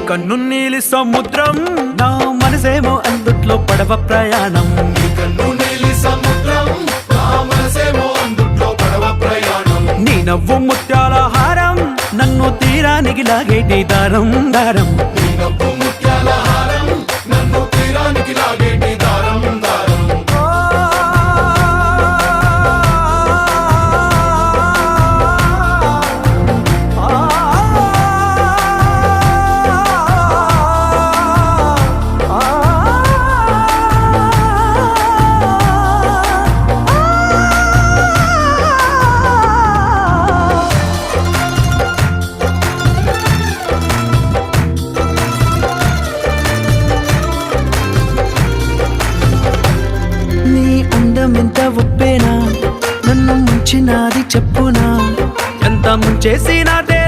కన్ను నీలి సముద్రం నా మనసేమో అందుట్లో పడవ ప్రయాణం. కన్ను నీలి సముద్రం నా మనసేమో అందుట్లో పడవ ప్రయాణం. నీ నవ్వు ముత్యాల హారం నన్ను తీరానికి లాగేటి దారం దారం. నీ నవ్వు ముత్యాల హారం నన్ను తీరానికి లాగేటి దారం దారం. ఎంత ఒప్పేనా నన్ను ముంచినాది చెప్పునా ఎంత ముంచేసినాదే